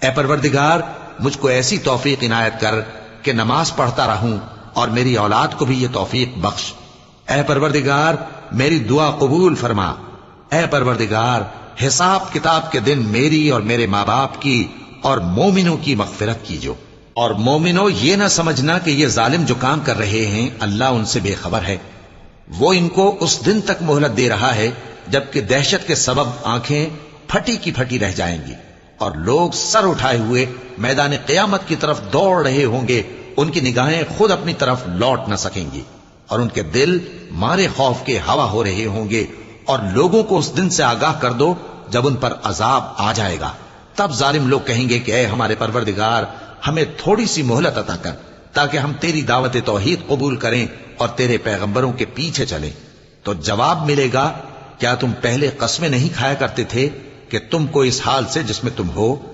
اے پروردگار مجھ کو ایسی توفیق عنایت کر کہ نماز پڑھتا رہوں اور میری اولاد کو بھی یہ توفیق بخش۔ اے پروردگار میری دعا قبول فرما۔ اے پروردگار حساب کتاب کے دن میری اور میرے ماں باپ کی اور مومنوں کی مغفرت کیجو۔ اور مومنوں یہ نہ سمجھنا کہ یہ ظالم جو کام کر رہے ہیں اللہ ان سے بے خبر ہے، وہ ان کو اس دن تک مہلت دے رہا ہے جبکہ دہشت کے سبب آنکھیں پھٹی کی پھٹی رہ جائیں گی اور لوگ سر اٹھائے ہوئے میدان قیامت کی طرف دوڑ رہے ہوں گے، ان کی نگاہیں خود اپنی طرف لوٹ نہ سکیں گی اور ان کے دل مارے خوف کے ہوا ہو رہے ہوں گے۔ اور لوگوں کو اس دن سے آگاہ کر دو جب ان پر عذاب آ جائے گا، تب ظالم لوگ کہیں گے کہ اے ہمارے پروردگار ہمیں تھوڑی سی مہلت عطا کر تاکہ ہم تیری دعوت توحید قبول کریں اور تیرے پیغمبروں کے پیچھے چلیں۔ تو جواب ملے گا کیا تم پہلے قسمیں نہیں کھایا کرتے تھے کہ تم کو اس حال سے جس میں تم ہو